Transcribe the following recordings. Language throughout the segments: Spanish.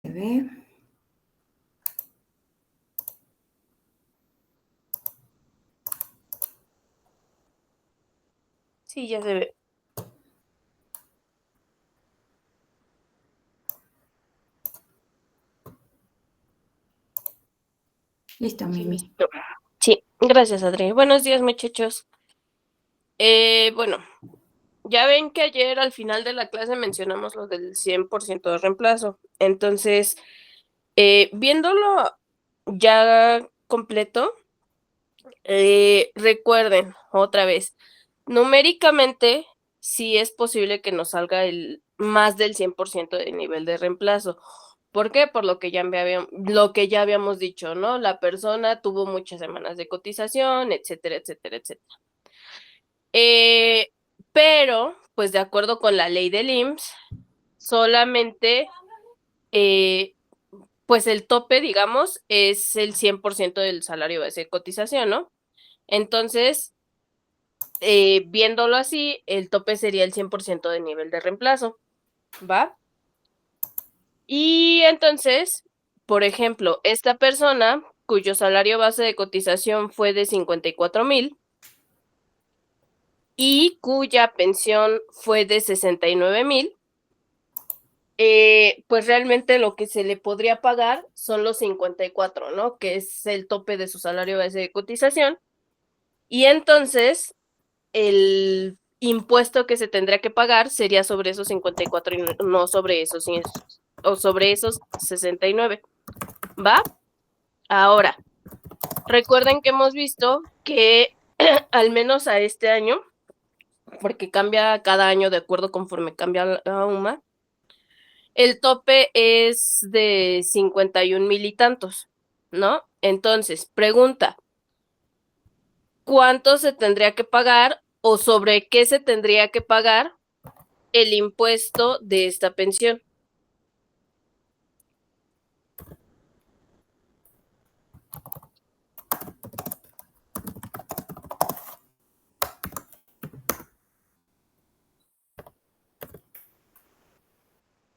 ve. Sí, ya se ve. Listo, Mimi. Listo. Sí, gracias, Adri. Buenos días, muchachos. Bueno, ya ven que ayer al final de la clase mencionamos lo del 100% de reemplazo. Entonces, viéndolo ya completo, recuerden otra vez, numéricamente sí es posible que nos salga el más del 100% de nivel de reemplazo. ¿Por qué? Por lo que ya habíamos dicho, ¿no? La persona tuvo muchas semanas de cotización, etcétera, etcétera, etcétera. Pero, pues de acuerdo con la ley del IMSS, solamente, pues el tope, digamos, es el 100% del salario base de cotización, ¿no? Entonces, viéndolo así, el tope sería el 100% de nivel de reemplazo, ¿va? Y entonces, por ejemplo, esta persona cuyo salario base de cotización fue de 54,000 y cuya pensión fue de 69,000, pues realmente lo que se le podría pagar son los 54, ¿no? Que es el tope de su salario base de cotización. Y entonces, el impuesto que se tendría que pagar sería sobre esos 54 y no sobre esos, o sobre esos 69, ¿va? Ahora, recuerden que hemos visto que al menos a este año, porque cambia cada año de acuerdo conforme cambia la UMA, el tope es de 51,000 y tantos, ¿no? Entonces, pregunta, ¿cuánto se tendría que pagar o sobre qué se tendría que pagar el impuesto de esta pensión?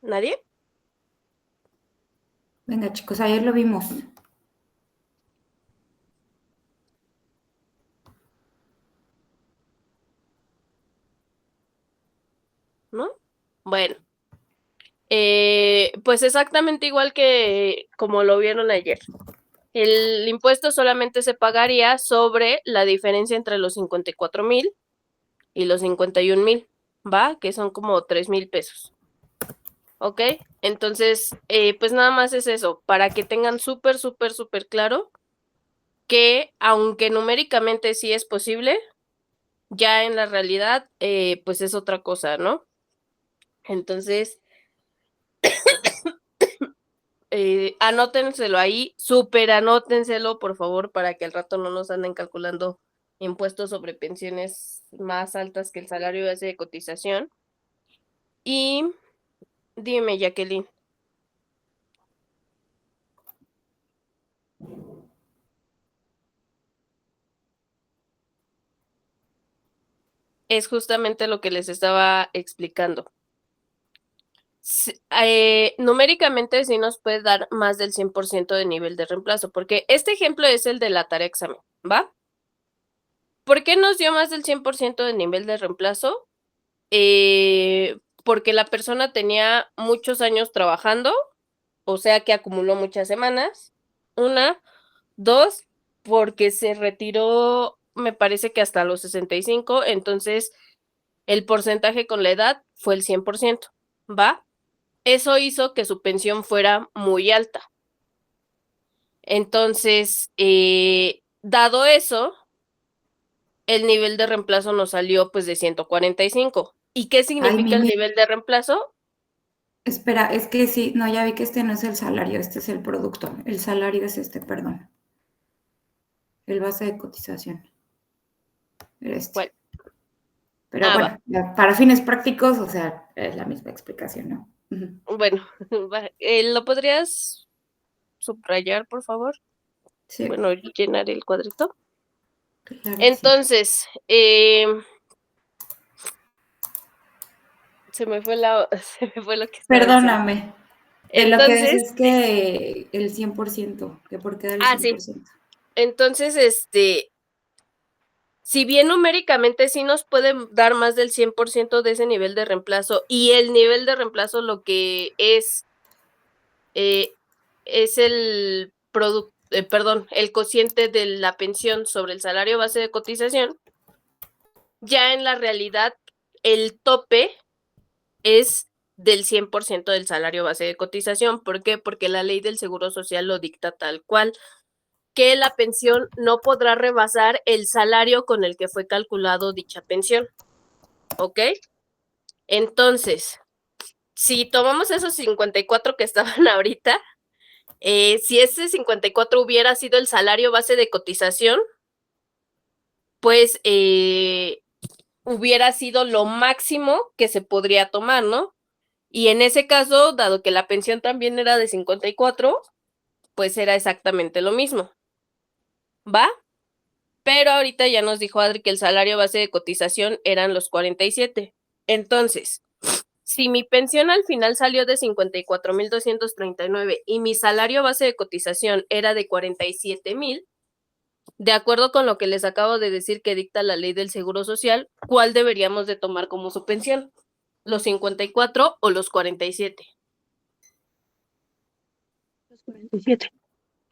¿Nadie? Venga, chicos, ayer lo vimos. ¿No? Bueno, pues exactamente igual que como lo vieron ayer. El impuesto solamente se pagaría sobre la diferencia entre los 54,000 y los 51,000, ¿va? Que son como 3,000 pesos. ¿Ok? Entonces, pues nada más es eso, para que tengan súper, súper, súper claro que aunque numéricamente sí es posible, ya en la realidad, pues es otra cosa, ¿no? Entonces, anótenselo ahí, súper anótenselo, por favor, para que al rato no nos anden calculando impuestos sobre pensiones más altas que el salario base de cotización. Y dime, Jacqueline. Es justamente lo que les estaba explicando. Numéricamente sí nos puede dar más del 100% de nivel de reemplazo, porque este ejemplo es el de la tarea examen, ¿va? ¿Por qué nos dio más del 100% de nivel de reemplazo? Porque la persona tenía muchos años trabajando, o sea que acumuló muchas semanas. Una, dos, porque se retiró, me parece que hasta los 65, entonces el porcentaje con la edad fue el 100%, ¿va? Eso hizo que su pensión fuera muy alta. Entonces, dado eso, el nivel de reemplazo nos salió pues de 145. ¿Y qué Ay, significa el Mimi, nivel de reemplazo? espera, es que sí, no, ya vi que este no es el salario, este es el producto. El salario es este, perdón. El base de cotización. Era Bueno, este. Pero va. bueno, para fines prácticos, o sea, es la misma explicación, ¿no? Bueno, ¿lo podrías subrayar, por favor? Sí, Bueno, llenar el cuadrito. claro que sí. Entonces, se me fue se me fue lo que estaba diciendo. Perdóname. Lo que Entonces, decís que el 100%, que por qué da el sí. 100%. Entonces, si bien numéricamente sí nos puede dar más del 100% de ese nivel de reemplazo, y el nivel de reemplazo lo que es el el cociente de la pensión sobre el salario base de cotización, ya en la realidad el tope es del 100% del salario base de cotización. ¿Por qué? Porque la ley del Seguro Social lo dicta tal cual, que la pensión no podrá rebasar el salario con el que fue calculado dicha pensión, ¿ok? Entonces, si tomamos esos 54 que estaban ahorita, si ese 54 hubiera sido el salario base de cotización, pues hubiera sido lo máximo que se podría tomar, ¿no? Y en ese caso, dado que la pensión también era de 54, pues era exactamente lo mismo, ¿va? Pero ahorita ya nos dijo Adri que el salario base de cotización eran los 47. Entonces, si mi pensión al final salió de 54,239 y mi salario base de cotización era de 47,000, de acuerdo con lo que les acabo de decir que dicta la ley del Seguro Social, ¿cuál deberíamos de tomar como su pensión? ¿Los 54 o los 47? Los 47.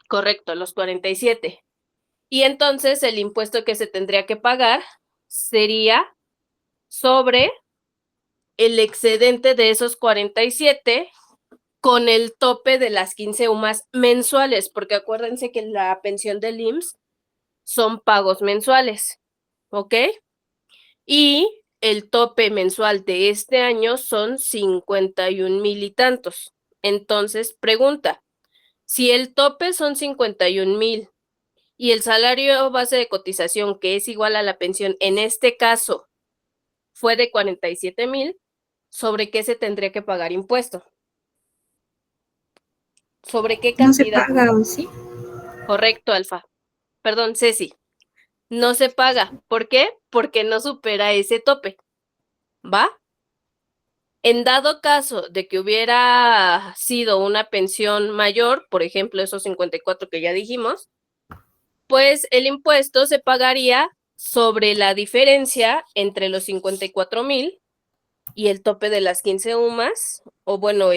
Correcto, los 47. Y entonces el impuesto que se tendría que pagar sería sobre el excedente de esos 47 con el tope de las 15 UMAS mensuales, porque acuérdense que la pensión del IMSS son pagos mensuales, ¿ok? Y el tope mensual de este año son 51,000 y tantos. Entonces, pregunta, si el tope son 51,000 y el salario base de cotización, que es igual a la pensión, en este caso fue de 47,000, ¿sobre qué se tendría que pagar impuesto? ¿Sobre qué No se cantidad? paga, ¿o sí? Correcto, Alfa. Perdón, Ceci. No se paga. ¿Por qué? Porque no supera ese tope. ¿Va? En dado caso de que hubiera sido una pensión mayor, por ejemplo, esos 54 que ya dijimos, pues el impuesto se pagaría sobre la diferencia entre los 54,000 y el tope de las 15 UMAS, o bueno,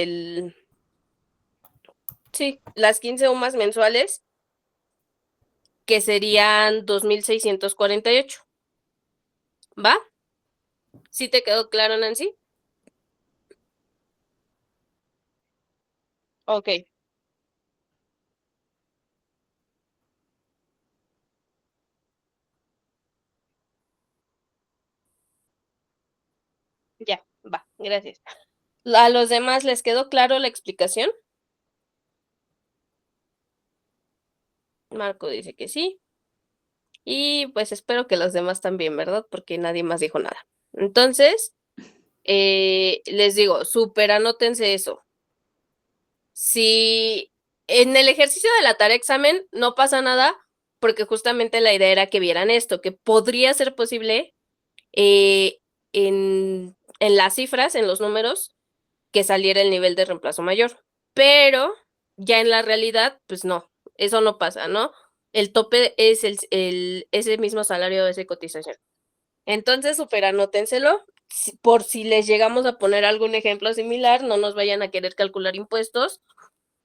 las 15 UMAS mensuales, que serían 2,648. ¿Va? ¿Sí te quedó claro, Nancy? Ok, ya, va, gracias. ¿A los demás les quedó claro la explicación? Marco dice que sí. Y pues espero que los demás también, ¿verdad? Porque nadie más dijo nada. Entonces, les digo, súper anótense eso. Si en el ejercicio de la tarea examen no pasa nada, porque justamente la idea era que vieran esto, que podría ser posible en las cifras, en los números, que saliera el nivel de reemplazo mayor. Pero ya en la realidad, pues no, eso no pasa, ¿no? El tope es ese mismo salario de esa cotización. Entonces, súper anótenselo. Por si les llegamos a poner algún ejemplo similar, no nos vayan a querer calcular impuestos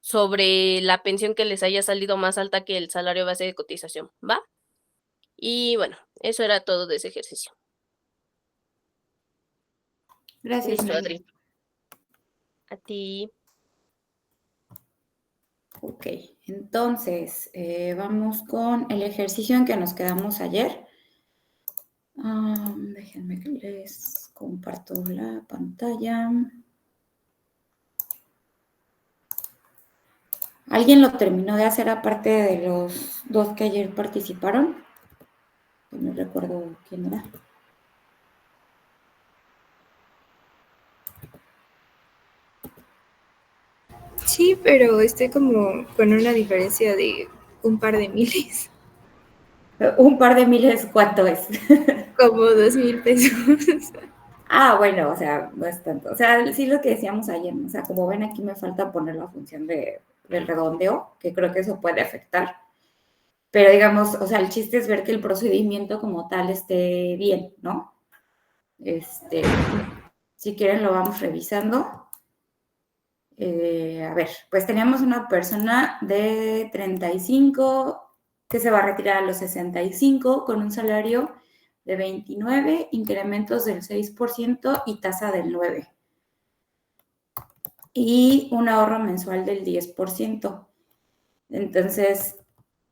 sobre la pensión que les haya salido más alta que el salario base de cotización, ¿va? Y bueno, eso era todo de ese ejercicio. Gracias, Listo, Mary. Adri. A ti. Ok, entonces vamos con el ejercicio en que nos quedamos ayer. Déjenme que les comparto la pantalla. ¿Alguien lo terminó de hacer aparte de los dos que ayer participaron? No recuerdo quién era. Sí, pero estoy como con una diferencia de un par de miles. Un par de miles, ¿cuánto es? Como 2,000 pesos. Bueno, o sea, no es tanto. O sea, sí lo que decíamos ayer, ¿no? O sea, como ven aquí me falta poner la función del redondeo, que creo que eso puede afectar. Pero digamos, o sea, el chiste es ver que el procedimiento como tal esté bien, ¿no? Si quieren lo vamos revisando. A ver, pues teníamos una persona de 35 que se va a retirar a los 65 con un salario de 29, incrementos del 6% y tasa del 9%. Y un ahorro mensual del 10%. Entonces,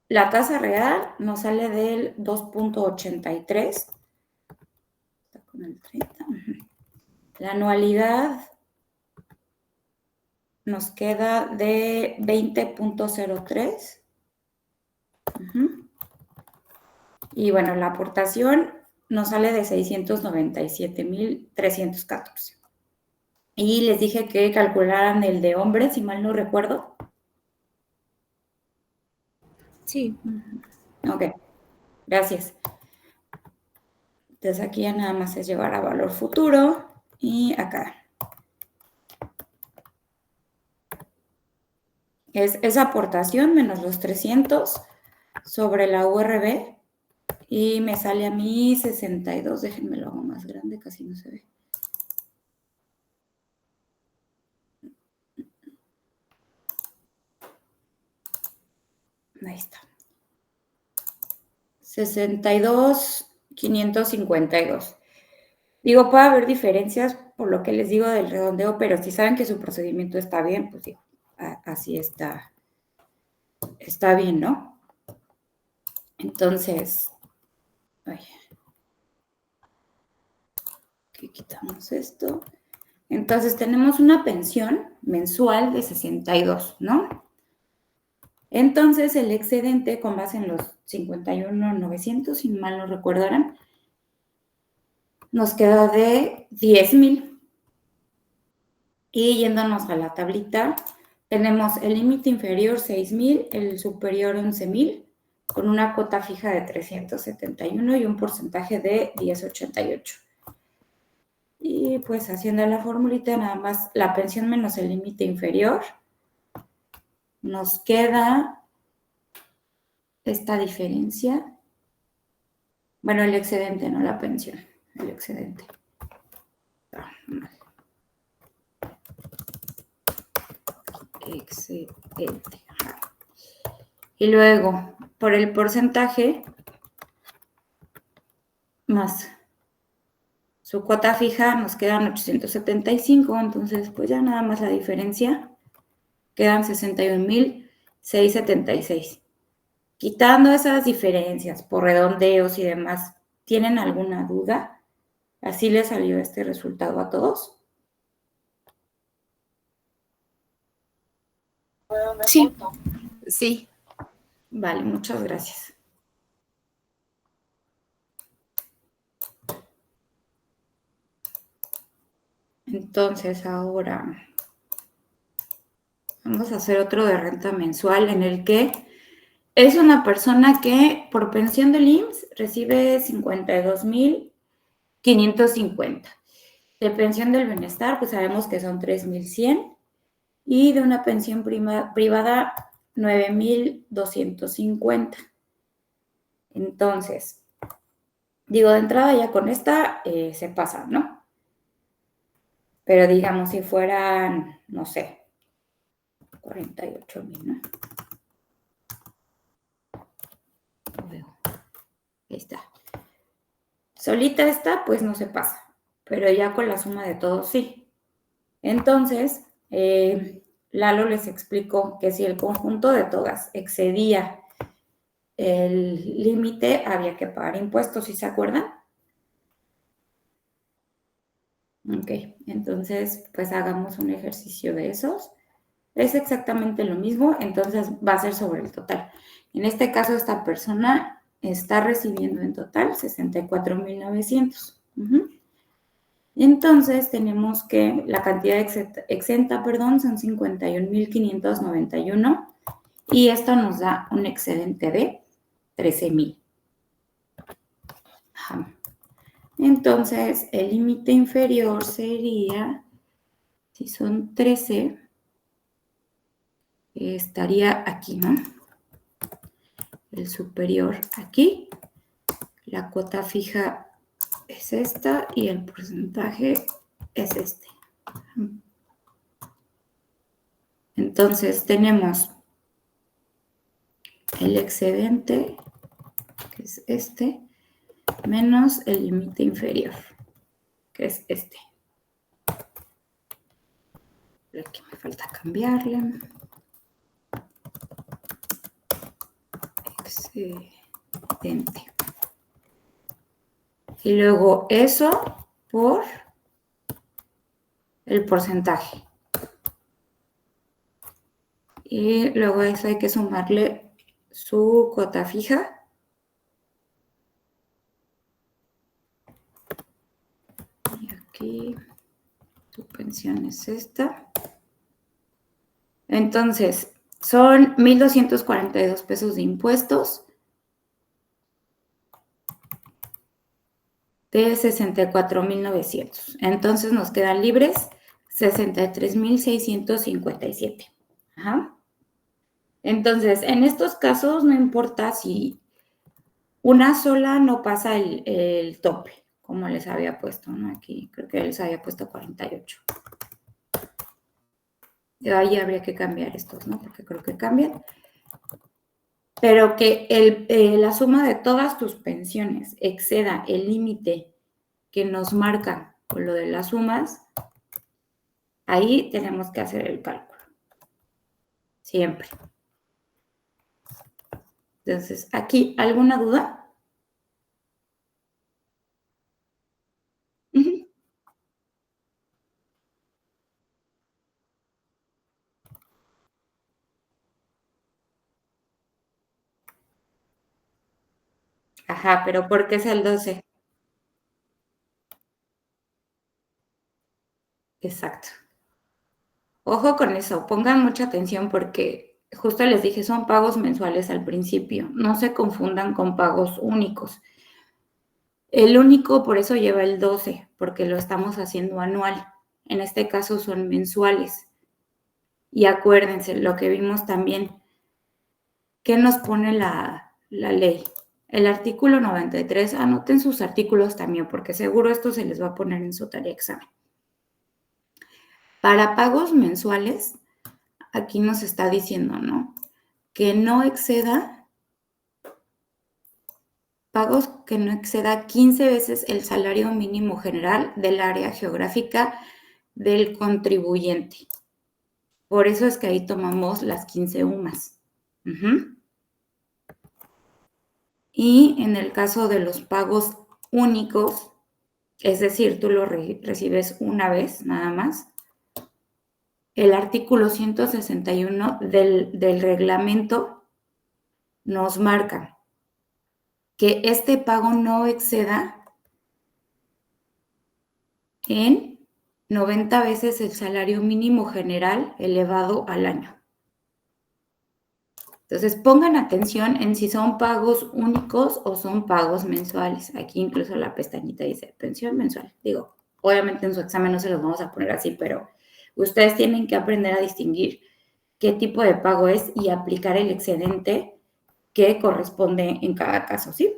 la tasa real nos sale del 2.83. Está con el 30. La anualidad nos queda de 20.03. Y bueno, la aportación nos sale de 697,314. Y les dije que calcularan el de hombres, si mal no recuerdo. Sí. Ok, gracias. Entonces aquí ya nada más es llevar a valor futuro y acá. Es esa aportación menos los 300 sobre la URB y me sale a mí 62. Déjenme lo hago más grande, casi no se ve. Ahí está. 62,552. Digo, puede haber diferencias por lo que les digo del redondeo, pero si saben que su procedimiento está bien, pues digo, así está bien, ¿no? Entonces, aquí quitamos esto. Entonces, tenemos una pensión mensual de 62, ¿no? Entonces, el excedente, con base en los 51,900, si mal no recordarán, nos queda de 10,000. Y yéndonos a la tablita, tenemos el límite inferior 6,000, el superior 11,000, con una cuota fija de 371 y un porcentaje de 10,88. Y pues haciendo la formulita, nada más la pensión menos el límite inferior, nos queda esta diferencia. Bueno, el excedente, no la pensión, el excedente. Excedente. Y luego, por el porcentaje, más su cuota fija, nos quedan 875, entonces pues ya nada más la diferencia, quedan 61,676. Quitando esas diferencias por redondeos y demás, ¿tienen alguna duda? ¿Así les salió este resultado a todos? Sí. Sí. Vale, muchas gracias. Entonces, ahora vamos a hacer otro de renta mensual en el que es una persona que por pensión del IMSS recibe 52,550. De pensión del bienestar, pues sabemos que son 3,100. Y de una pensión privada, 9,250. Entonces, digo, de entrada ya con esta se pasa, ¿no? Pero digamos, si fueran, no sé, 48,000, ¿no? Ahí está. Solita esta, pues no se pasa, pero ya con la suma de todos, sí. Entonces, Lalo les explicó que si el conjunto de todas excedía el límite, había que pagar impuestos, ¿sí se acuerdan? Ok, entonces, pues hagamos un ejercicio de esos. Es exactamente lo mismo, entonces va a ser sobre el total. En este caso, esta persona está recibiendo en total 64,900. Entonces, tenemos que la cantidad exenta, son 51,591 y esto nos da un excedente de 13,000. Entonces, el límite inferior sería, si son 13, estaría aquí, ¿no? El superior aquí. La cuota fija es esta y el porcentaje es este. Entonces, tenemos el excedente, que es este, menos el límite inferior, que es este. Aquí me falta cambiarle. Excedente. Y luego eso por el porcentaje. Y luego a eso hay que sumarle su cuota fija. Y aquí tu pensión es esta. Entonces, son 1,242 pesos de impuestos de 64,900. Entonces nos quedan libres 63,657. Ajá. Entonces, en estos casos no importa si una sola no pasa el tope, como les había puesto, ¿no? Aquí creo que les había puesto 48. Ahí habría que cambiar estos, ¿no? Porque creo que cambian. Pero que la suma de todas tus pensiones exceda el límite que nos marca con lo de las sumas, ahí tenemos que hacer el cálculo. Siempre. Entonces, aquí, ¿alguna duda? Uh-huh. Ajá, pero ¿por qué es el 12? Exacto. Ojo con eso, pongan mucha atención porque justo les dije, son pagos mensuales al principio, no se confundan con pagos únicos. El único por eso lleva el 12, porque lo estamos haciendo anual. En este caso son mensuales. Y acuérdense, lo que vimos también, ¿qué nos pone la ley? El artículo 93, anoten sus artículos también, porque seguro esto se les va a poner en su tarea examen. Para pagos mensuales, aquí nos está diciendo, ¿no? Que no exceda, pagos que no exceda 15 veces el salario mínimo general del área geográfica del contribuyente. Por eso es que ahí tomamos las 15 UMAS. Uh-huh. Y en el caso de los pagos únicos, es decir, tú lo recibes una vez nada más, el artículo 161 del reglamento nos marca que este pago no exceda en 90 veces el salario mínimo general elevado al año. Entonces, pongan atención en si son pagos únicos o son pagos mensuales. Aquí incluso la pestañita dice pensión mensual. Digo, obviamente en su examen no se los vamos a poner así, pero ustedes tienen que aprender a distinguir qué tipo de pago es y aplicar el excedente que corresponde en cada caso, ¿sí?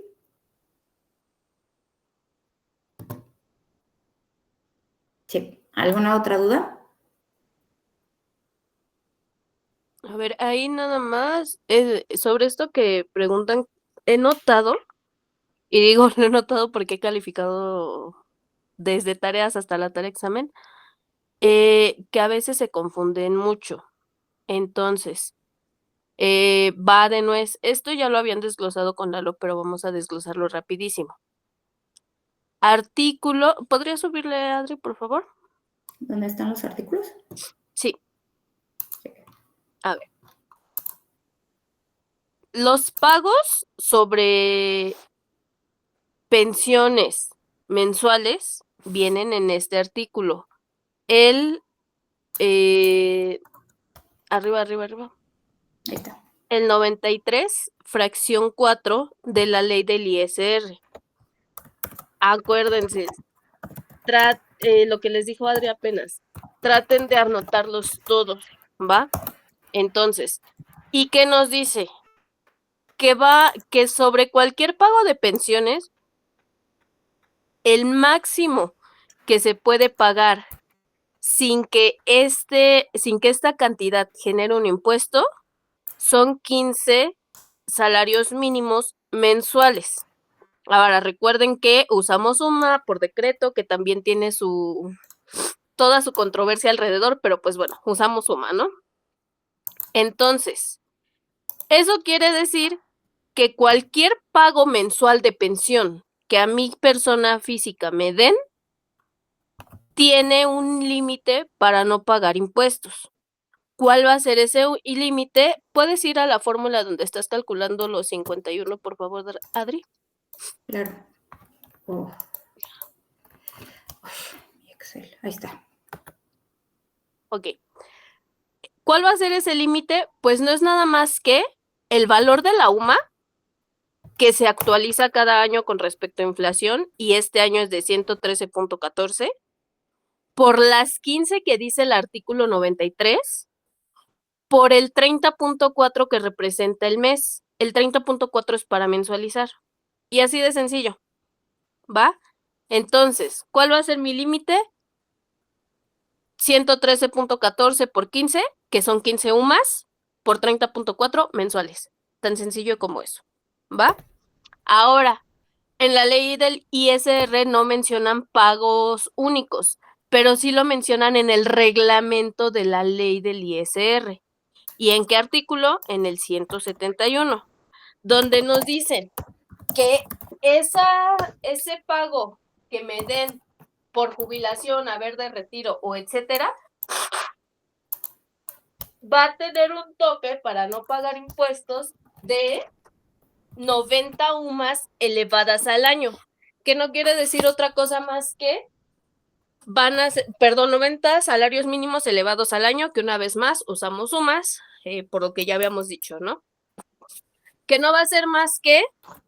Sí. ¿Alguna otra duda? A ver, ahí nada más, sobre esto que preguntan, he notado, y digo lo he notado porque he calificado desde tareas hasta la tarea examen, que a veces se confunden mucho. Entonces, va de nuez. Esto ya lo habían desglosado con Lalo, pero vamos a desglosarlo rapidísimo. Artículo, ¿podría subirle, Adri, por favor? ¿Dónde están los artículos? Sí. A ver. Los pagos sobre pensiones mensuales vienen en este artículo. Arriba. Ahí está. El 93, fracción 4 de la ley del ISR. acuérdense, lo que les dijo Adri apenas, traten de anotarlos todos, ¿va? Entonces, ¿y qué nos dice? Que sobre cualquier pago de pensiones, el máximo que se puede pagar sin que esta cantidad genere un impuesto son 15 salarios mínimos mensuales. Ahora, recuerden que usamos suma por decreto, que también tiene toda su controversia alrededor, pero pues bueno, usamos suma, ¿no? Entonces, eso quiere decir que cualquier pago mensual de pensión que a mi persona física me den, tiene un límite para no pagar impuestos. ¿Cuál va a ser ese límite? ¿Puedes ir a la fórmula donde estás calculando los 51, por favor, Adri? Claro. Oh. Mi Excel, ahí está. Ok. ¿Cuál va a ser ese límite? Pues no es nada más que el valor de la UMA, que se actualiza cada año con respecto a inflación, y este año es de 113.14, por las 15 que dice el artículo 93, por el 30.4 que representa el mes. El 30.4 es para mensualizar. Y así de sencillo, ¿va? Entonces, ¿cuál va a ser mi límite? 113.14 por 15, que son 15 UMAS, por 30.4 mensuales. Tan sencillo como eso, ¿va? Ahora, en la ley del ISR no mencionan pagos únicos, pero sí lo mencionan en el reglamento de la ley del ISR. ¿Y en qué artículo? En el 171, donde nos dicen que ese pago que me den por jubilación, haber de retiro o etcétera, va a tener un tope para no pagar impuestos de 90 UMAS elevadas al año, que no quiere decir otra cosa más que 90 salarios mínimos elevados al año, que una vez más usamos UMAS, por lo que ya habíamos dicho, ¿no? Que no va a ser más que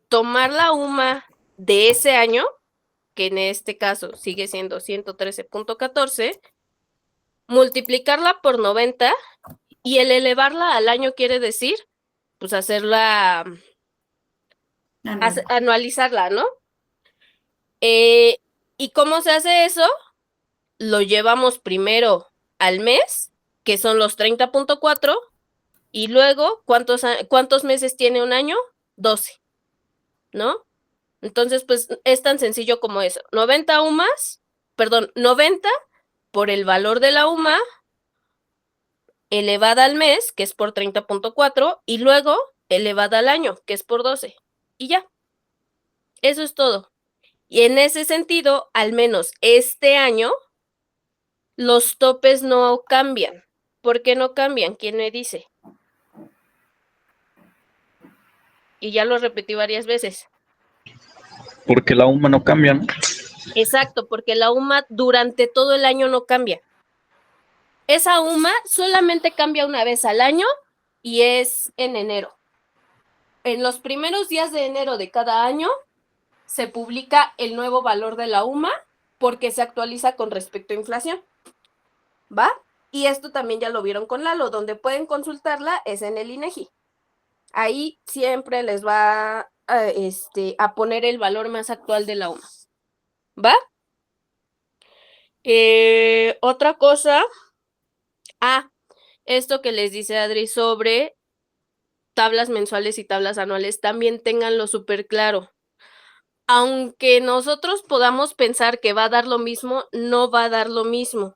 tomar la UMA de ese año, que en este caso sigue siendo 113.14, multiplicarla por 90, y el elevarla al año quiere decir, pues hacerla, anualizarla, ¿no? ¿Y cómo se hace eso? Lo llevamos primero al mes, que son los 30.4, y luego, ¿cuántos meses tiene un año? 12, ¿no? Entonces, pues es tan sencillo como eso. 90 por el valor de la UMA elevada al mes, que es por 30.4, y luego elevada al año, que es por 12. Y ya. Eso es todo. Y en ese sentido, al menos este año, los topes no cambian. ¿Por qué no cambian? ¿Quién me dice? Y ya lo repetí varias veces. Porque la UMA no cambia, ¿no? Exacto, porque la UMA durante todo el año no cambia. Esa UMA solamente cambia una vez al año y es en enero. En los primeros días de enero de cada año se publica el nuevo valor de la UMA porque se actualiza con respecto a inflación, ¿va? Y esto también ya lo vieron con Lalo, donde pueden consultarla es en el INEGI. Ahí siempre les va a poner el valor más actual de la UMA, ¿va? Otra cosa, esto que les dice Adri sobre tablas mensuales y tablas anuales, también ténganlo súper claro. Aunque nosotros podamos pensar que va a dar lo mismo, no va a dar lo mismo.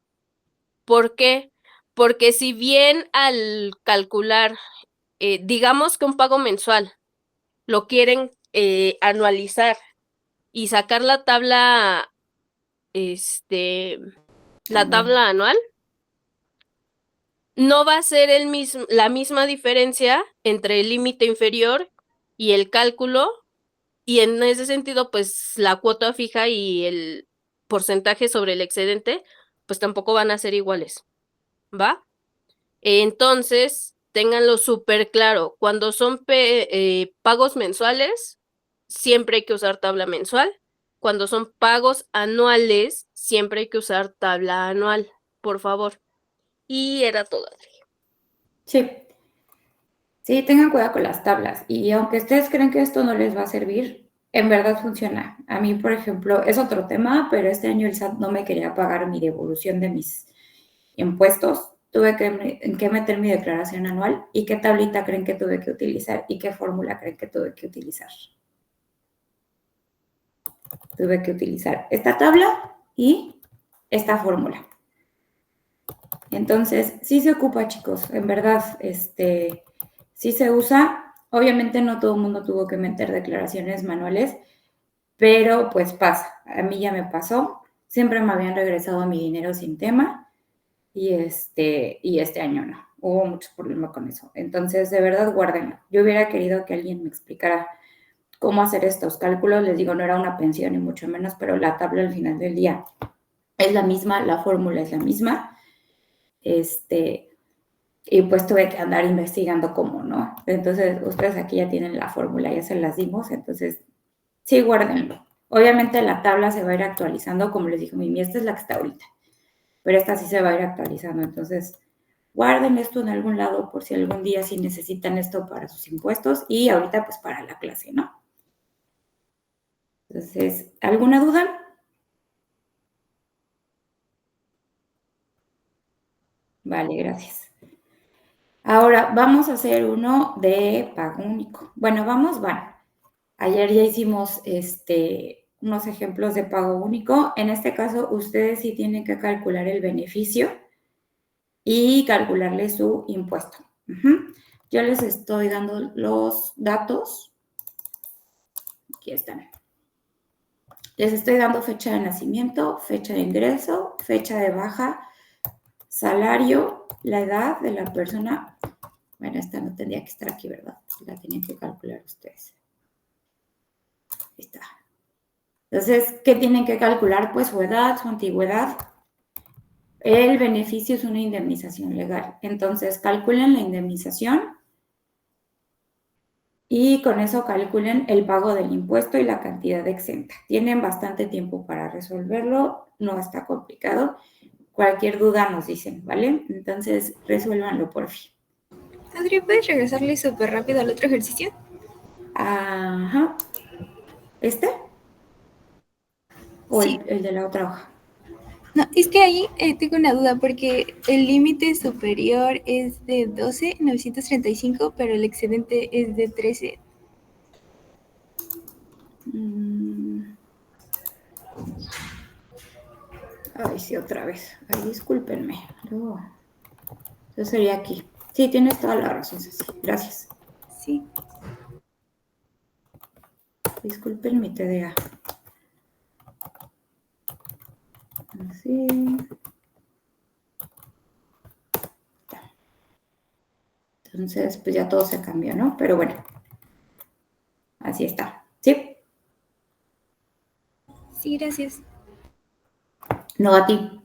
¿Por qué? Porque si bien al calcular, digamos que un pago mensual lo quieren anualizar y sacar la tabla, la tabla anual, no va a ser la misma diferencia entre el límite inferior y el cálculo, y en ese sentido, pues la cuota fija y el porcentaje sobre el excedente, pues tampoco van a ser iguales, ¿va? Entonces, ténganlo súper claro, cuando son pagos mensuales, siempre hay que usar tabla mensual, cuando son pagos anuales, siempre hay que usar tabla anual, por favor. Y era todo. Sí. Sí, tengan cuidado con las tablas. Y aunque ustedes creen que esto no les va a servir, en verdad funciona. A mí, por ejemplo, es otro tema, pero este año el SAT no me quería pagar mi devolución de mis impuestos. Tuve que meter mi declaración anual. ¿Y qué tablita creen que tuve que utilizar? ¿Y qué fórmula creen que tuve que utilizar? Tuve que utilizar esta tabla y esta fórmula. Entonces, sí se ocupa, chicos, en verdad, sí se usa. Obviamente no todo el mundo tuvo que meter declaraciones manuales, pero pues pasa. A mí ya me pasó. Siempre me habían regresado mi dinero sin tema y este año no. Hubo muchos problemas con eso. Entonces, de verdad, guárdenlo. Yo hubiera querido que alguien me explicara cómo hacer estos cálculos. Les digo, no era una pensión ni mucho menos, pero la tabla al final del día es la misma, la fórmula es la misma. Y pues tuve que andar investigando cómo, ¿no? Entonces, ustedes aquí ya tienen la fórmula, ya se las dimos, entonces, sí, guárdenlo. Obviamente la tabla se va a ir actualizando, como les dijo Mimi, esta es la que está ahorita, pero esta sí se va a ir actualizando, entonces, guarden esto en algún lado por si algún día sí necesitan esto para sus impuestos y ahorita pues para la clase, ¿no? Entonces, ¿alguna duda? Vale, gracias. Ahora vamos a hacer uno de pago único. Bueno, van. Ayer ya hicimos unos ejemplos de pago único. En este caso, ustedes sí tienen que calcular el beneficio y calcularle su impuesto. Yo les estoy dando los datos. Aquí están. Les estoy dando fecha de nacimiento, fecha de ingreso, fecha de baja, salario, la edad de la persona. Bueno, esta no tendría que estar aquí, ¿verdad? La tienen que calcular ustedes. Ahí está. Entonces, ¿qué tienen que calcular? Pues su edad, su antigüedad. El beneficio es una indemnización legal. Entonces, calculen la indemnización y con eso calculen el pago del impuesto y la cantidad exenta. Tienen bastante tiempo para resolverlo, no está complicado. Cualquier duda nos dicen, ¿vale? Entonces, resuélvanlo por fin. Adri, ¿puedes regresarle súper rápido al otro ejercicio? Ajá. ¿Este? ¿O Sí. el de la otra hoja? No, es que ahí tengo una duda porque el límite superior es de 12,935, pero el excedente es de 13. Ay, sí, otra vez. Ay, discúlpenme. Luego, yo sería aquí. Sí, tienes toda la razón, Ceci. Gracias. Sí. Disculpen mi TDA. Así. Entonces, pues ya todo se cambió, ¿no? Pero bueno, así está. ¿Sí? Sí, gracias. No a ti.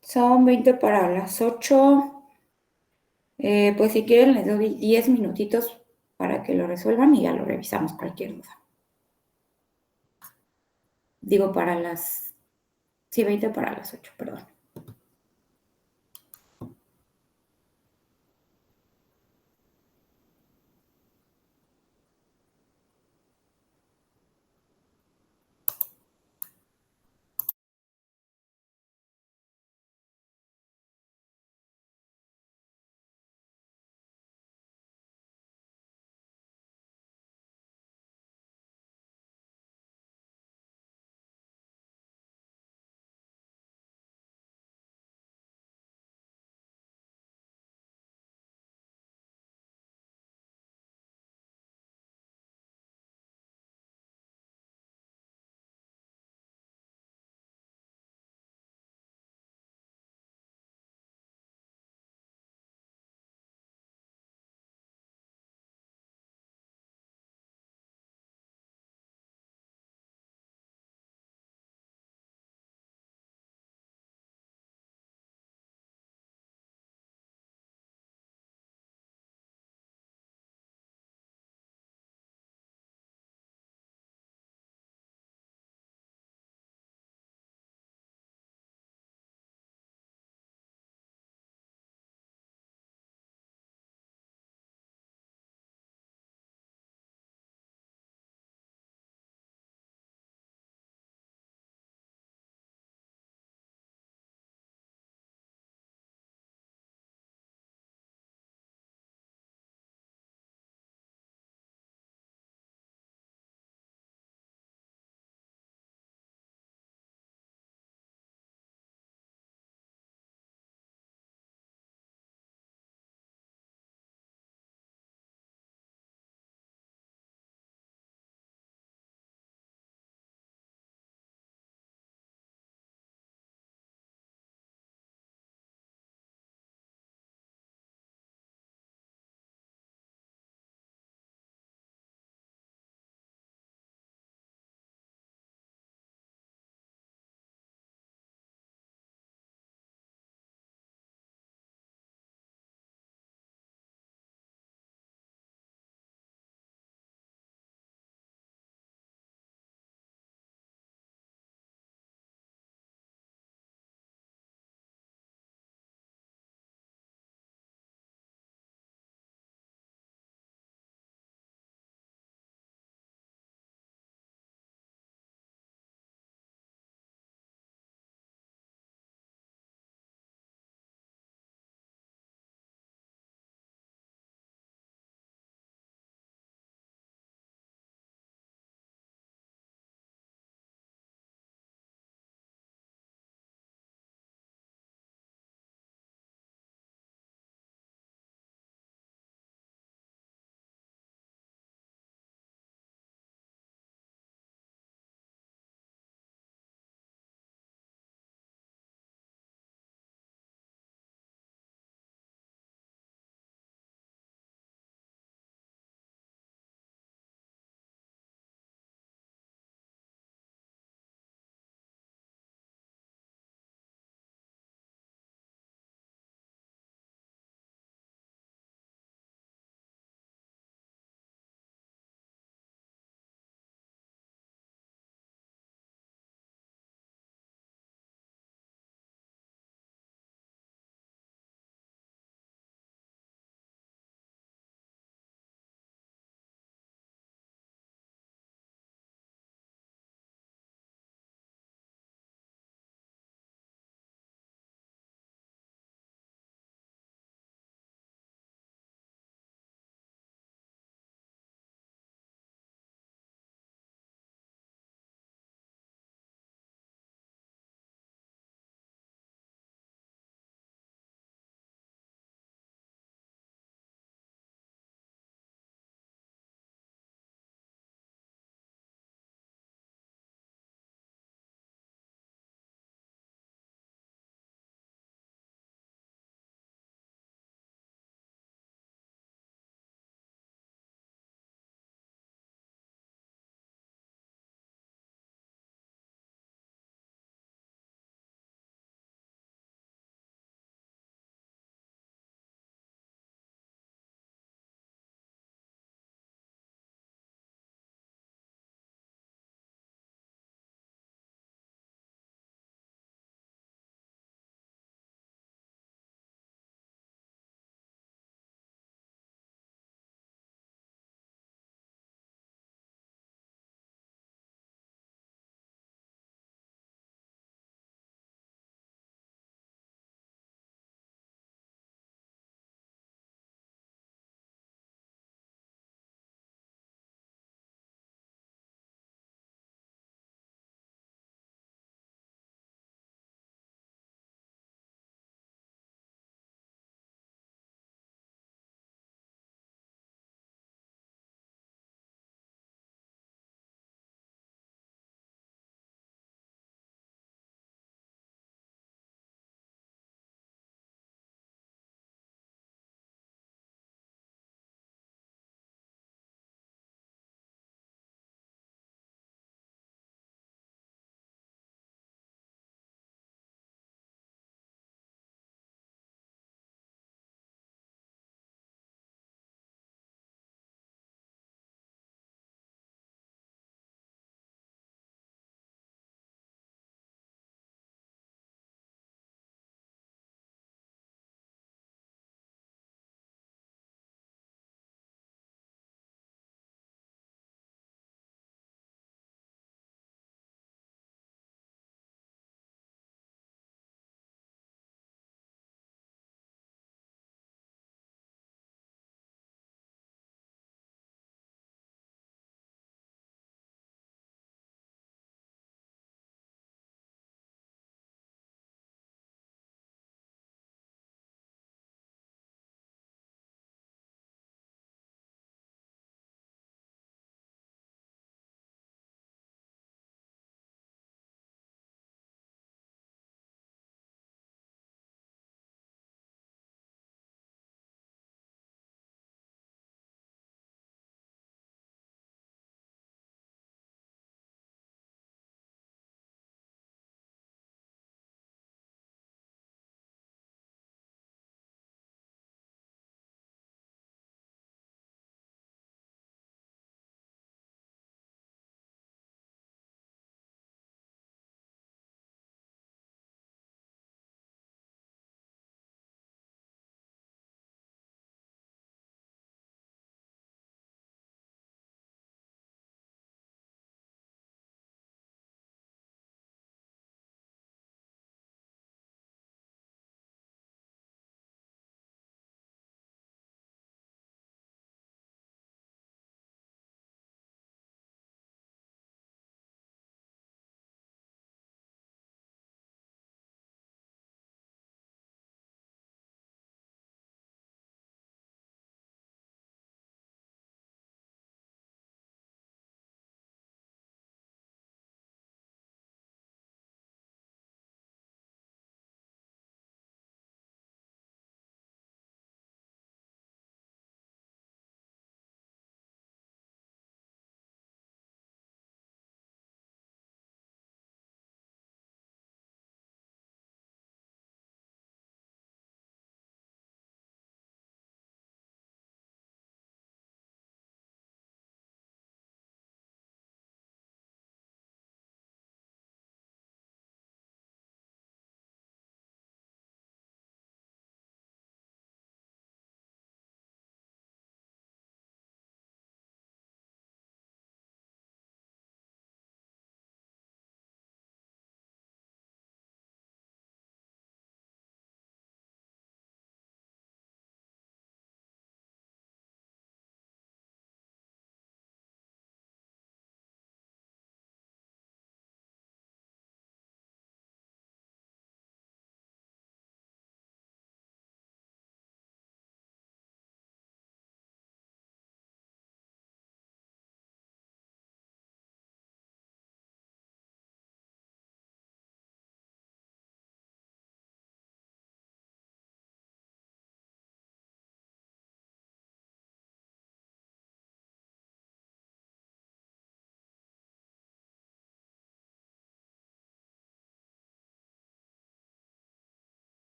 Son 20 para las 8. Pues si quieren les doy 10 minutitos para que lo resuelvan y ya lo revisamos cualquier duda. Digo para las... Sí, 20 para las 8, perdón.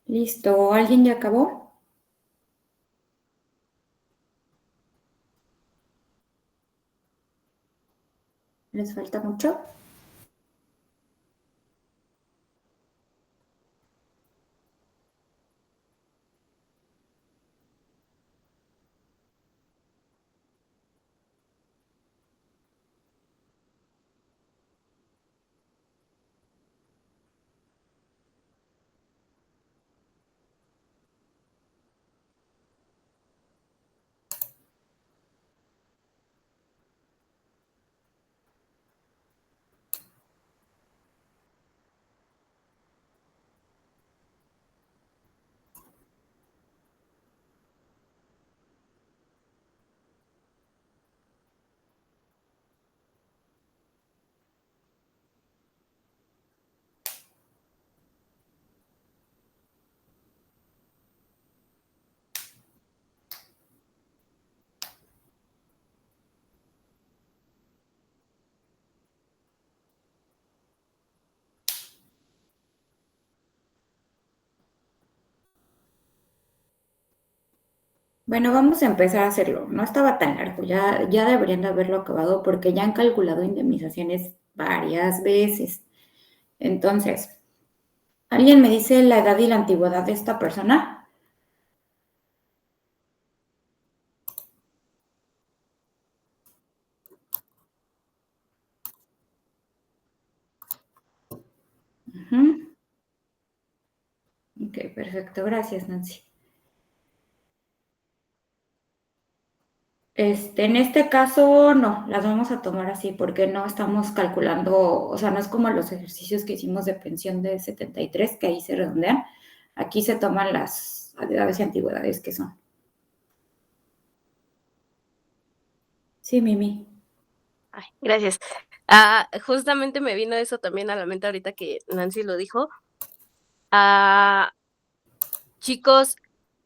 Listo, ¿alguien ya acabó? ¿Les falta mucho? Bueno, vamos a empezar a hacerlo. No estaba tan largo, ya deberían de haberlo acabado porque ya han calculado indemnizaciones varias veces. Entonces, ¿alguien me dice la edad y la antigüedad de esta persona? Ujú. Ok, perfecto. Gracias, Nancy. En este caso, no, las vamos a tomar así porque no estamos calculando, o sea, no es como los ejercicios que hicimos de pensión de 73, que ahí se redondean. Aquí se toman las edades y antigüedades que son. Sí, Mimi. Ay, gracias. Justamente me vino eso también a la mente ahorita que Nancy lo dijo. Chicos,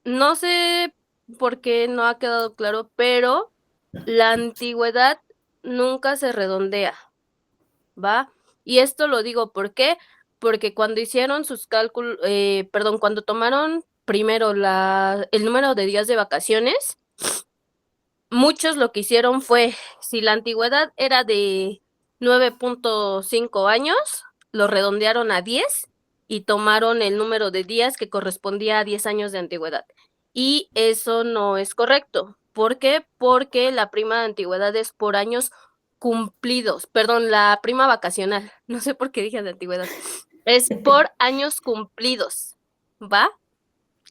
no sé por qué no ha quedado claro, pero la antigüedad nunca se redondea, ¿va? Y esto lo digo, ¿por qué? Porque cuando hicieron sus cálculos, perdón, cuando tomaron primero el número de días de vacaciones, muchos lo que hicieron fue, si la antigüedad era de 9.5 años, lo redondearon a 10 y tomaron el número de días que correspondía a 10 años de antigüedad. Y eso no es correcto. ¿Por qué? Porque la prima de antigüedad es por años cumplidos. Perdón, la prima vacacional. No sé por qué dije de antigüedad. Es por años cumplidos. ¿Va?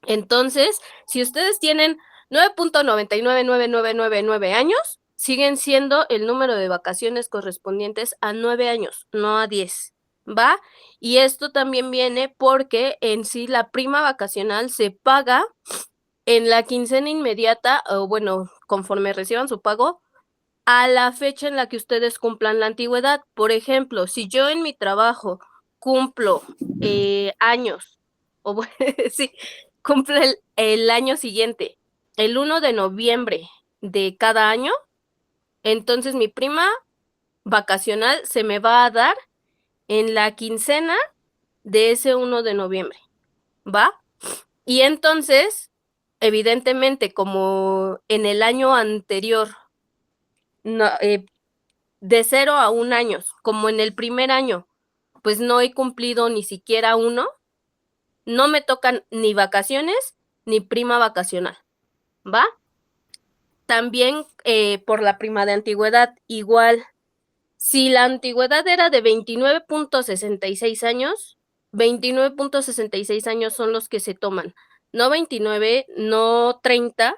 Entonces, si ustedes tienen 9.99999 años, siguen siendo el número de vacaciones correspondientes a 9 años, no a 10, ¿va? Y esto también viene porque en sí la prima vacacional se paga en la quincena inmediata, o bueno, conforme reciban su pago, a la fecha en la que ustedes cumplan la antigüedad. Por ejemplo, si yo en mi trabajo cumplo años, o sí, cumple el año siguiente, el 1 de noviembre de cada año, entonces mi prima vacacional se me va a dar en la quincena de ese 1 de noviembre, ¿va? Y entonces, evidentemente, como en el año anterior, no, de 0 a 1 año, como en el primer año, pues no he cumplido ni siquiera uno, no me tocan ni vacaciones ni prima vacacional, ¿va? También por la prima de antigüedad, igual, si la antigüedad era de 29.66 años, 29.66 años son los que se toman, no 29, no 30,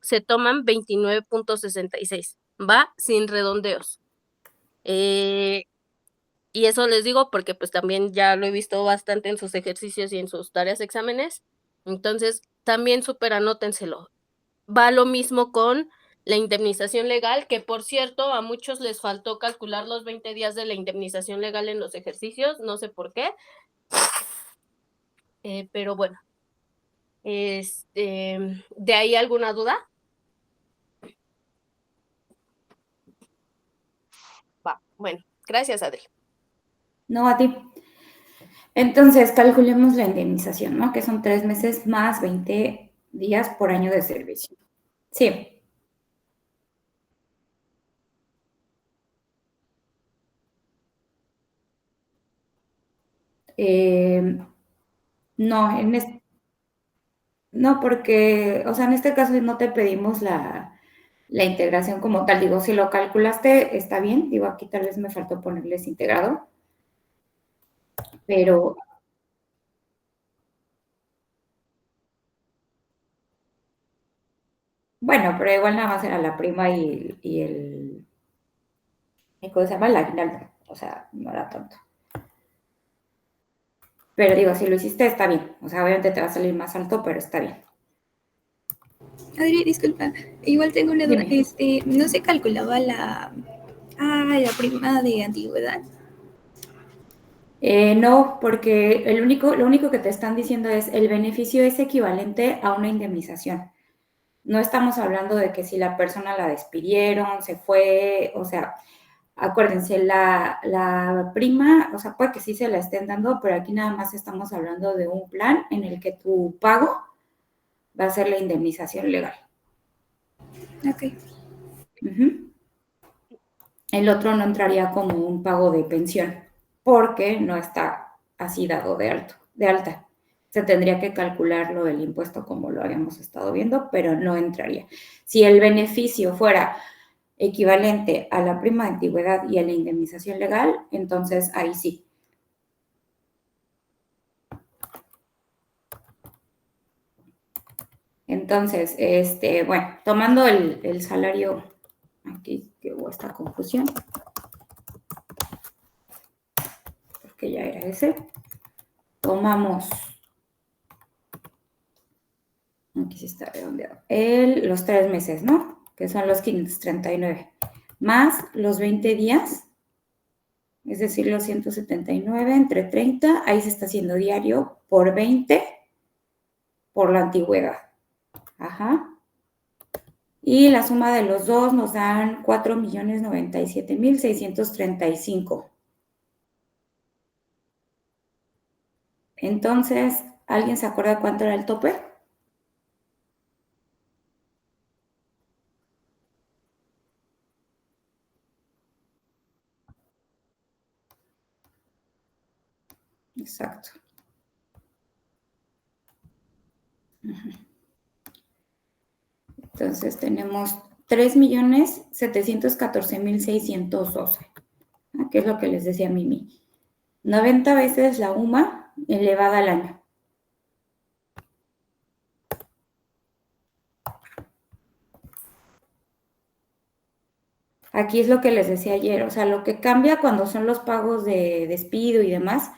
se toman 29.66, ¿va? Sin redondeos. Y eso les digo porque pues también ya lo he visto bastante en sus ejercicios y en sus tareas exámenes. Entonces, también súper anótenselo. Va lo mismo con la indemnización legal, que por cierto, a muchos les faltó calcular los 20 días de la indemnización legal en los ejercicios, no sé por qué. Pero bueno, ¿de ahí alguna duda? Va, bueno, gracias, Adri. No, a ti. Entonces, calculemos la indemnización, ¿no? Que son 3 meses más 20 días por año de servicio. Sí. No, no, porque, o sea, en este caso no te pedimos la integración como tal. Digo, si lo calculaste, está bien. Digo, aquí tal vez me faltó ponerles integrado. Pero, bueno, pero igual nada más era la prima y el, ¿cómo se llama? El aguinaldo. O sea, no era tanto. Pero digo, si lo hiciste, está bien. O sea, obviamente te va a salir más alto, pero está bien. Adri, disculpa, igual tengo una duda. Dime. ¿No se calculaba la prima de antigüedad? No, porque lo único que te están diciendo es el beneficio es equivalente a una indemnización. No estamos hablando de que si la persona la despidieron, se fue, o sea, acuérdense, la prima, o sea, puede que sí se la estén dando, pero aquí nada más estamos hablando de un plan en el que tu pago va a ser la indemnización legal. Ok. Uh-huh. El otro no entraría como un pago de pensión, porque no está así dado de alta. Se tendría que calcularlo el impuesto como lo habíamos estado viendo, pero no entraría. Si el beneficio fuera equivalente a la prima de antigüedad y a la indemnización legal, entonces ahí sí. Entonces, bueno, tomando el salario, aquí que hubo esta confusión, porque ya era ese, tomamos, aquí sí está redondeado, los 3 meses, ¿no? Que son los 539, más los 20 días, es decir, los 179 entre 30, ahí se está haciendo diario por 20 por la antigüedad. Ajá. Y la suma de los dos nos dan 4,097,635. Entonces, ¿alguien se acuerda cuánto era el tope? Exacto. Entonces tenemos 3,714,612, que es lo que les decía Mimi. 90 veces la UMA elevada al año. Aquí es lo que les decía ayer, o sea, lo que cambia cuando son los pagos de despido y demás,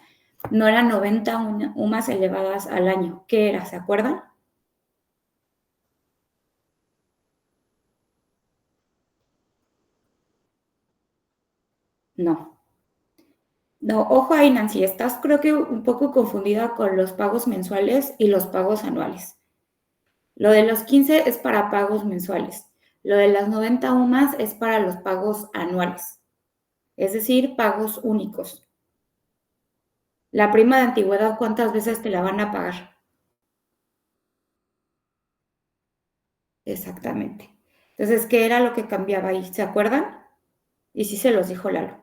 no eran 90 UMAs elevadas al año. ¿Qué era? ¿Se acuerdan? No. No, ojo ahí, Nancy, estás creo que un poco confundida con los pagos mensuales y los pagos anuales. Lo de los 15 es para pagos mensuales. Lo de las 90 UMAs es para los pagos anuales, es decir, pagos únicos. La prima de antigüedad, ¿cuántas veces te la van a pagar? Exactamente. Entonces, ¿qué era lo que cambiaba ahí? ¿Se acuerdan? Y sí se los dijo Lalo.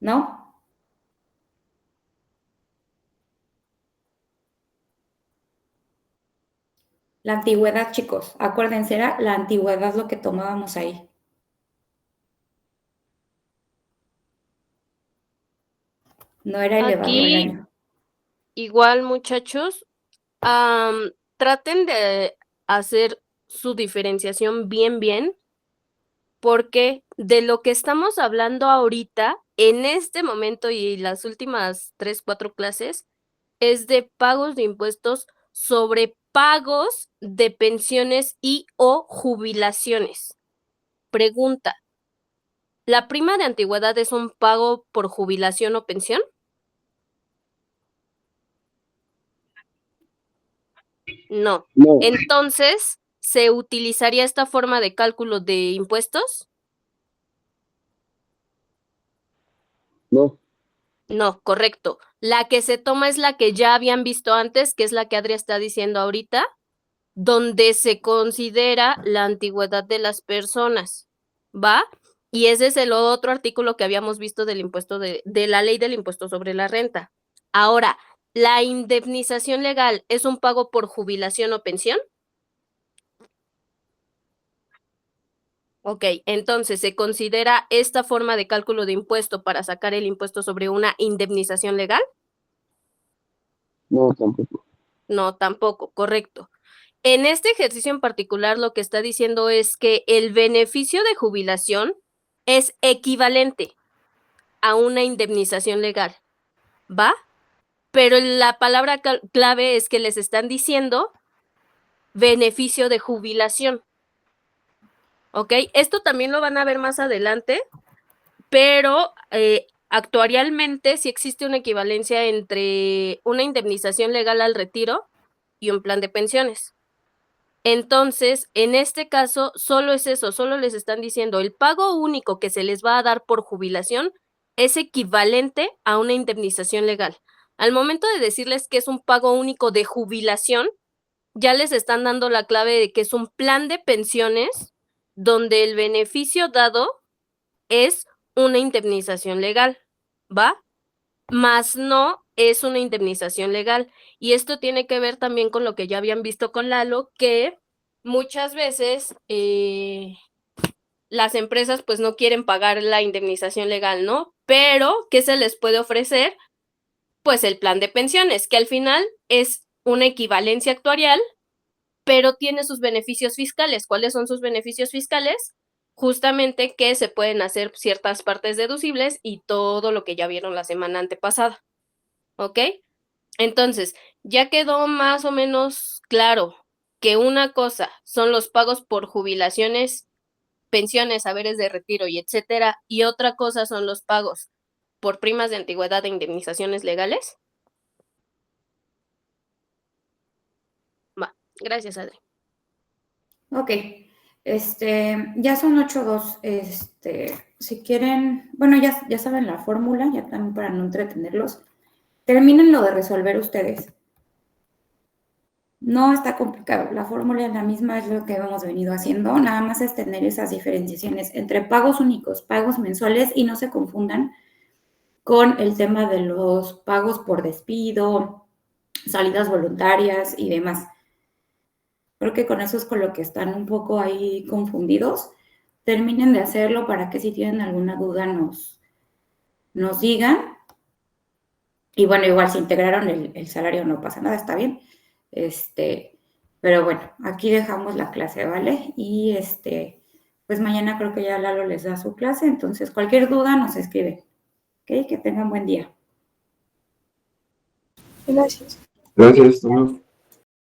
¿No? La antigüedad, chicos, acuérdense, era la antigüedad lo que tomábamos ahí. No era elevado al Aquí, año. igual, muchachos, traten de hacer su diferenciación bien, porque de lo que estamos hablando ahorita, en este momento y las últimas 3, 4 clases, es de pagos de impuestos sobre pagos de pensiones y o jubilaciones. Pregunta, ¿la prima de antigüedad es un pago por jubilación o pensión? No. No. Entonces, ¿se utilizaría esta forma de cálculo de impuestos? No, No, correcto. La que se toma es la que ya habían visto antes, que es la que Adri está diciendo ahorita, donde se considera la antigüedad de las personas, ¿va? Y ese es el otro artículo que habíamos visto del impuesto de la ley del impuesto sobre la renta. Ahora, ¿la indemnización legal es un pago por jubilación o pensión? Ok, entonces, ¿se considera esta forma de cálculo de impuesto para sacar el impuesto sobre una indemnización legal? no tampoco. No, tampoco, correcto. En este ejercicio en particular, lo que está diciendo es que el beneficio de jubilación es equivalente a una indemnización legal, ¿va? Pero la palabra clave es que les están diciendo beneficio de jubilación, ¿ok? Esto también lo van a ver más adelante, pero actuarialmente sí existe una equivalencia entre una indemnización legal al retiro y un plan de pensiones. Entonces, en este caso, solo es eso, solo les están diciendo el pago único que se les va a dar por jubilación es equivalente a una indemnización legal. Al momento de decirles que es un pago único de jubilación, ya les están dando la clave de que es un plan de pensiones donde el beneficio dado es una indemnización legal, ¿va? Más no es una indemnización legal. Y esto tiene que ver también con lo que ya habían visto con Lalo, que muchas veces las empresas pues no quieren pagar la indemnización legal, ¿no? Pero, ¿qué se les puede ofrecer? Pues el plan de pensiones, que al final es una equivalencia actuarial, pero tiene sus beneficios fiscales. ¿Cuáles son sus beneficios fiscales? Justamente que se pueden hacer ciertas partes deducibles y todo lo que ya vieron la semana antepasada. ¿Ok? Entonces, ya quedó más o menos claro que una cosa son los pagos por jubilaciones, pensiones, haberes de retiro y etcétera, y otra cosa son los pagos por primas de antigüedad e indemnizaciones legales. Va, gracias, Adri. Ok, ya son 8:02, si quieren, bueno, ya saben la fórmula, ya también para no entretenerlos, termínenlo de resolver ustedes. No está complicado, la fórmula es la misma, es lo que hemos venido haciendo, nada más es tener esas diferenciaciones entre pagos únicos, pagos mensuales y no se confundan con el tema de los pagos por despido, salidas voluntarias y demás. Creo que con eso es con lo que están un poco ahí confundidos. Terminen de hacerlo para que si tienen alguna duda nos digan. Y bueno, igual si integraron el salario no pasa nada, está bien. Pero bueno, aquí dejamos la clase, ¿vale? Y pues mañana creo que ya Lalo les da su clase, entonces cualquier duda nos escribe. ¿Ok? Que tengan buen día. Gracias. Gracias, hasta luego.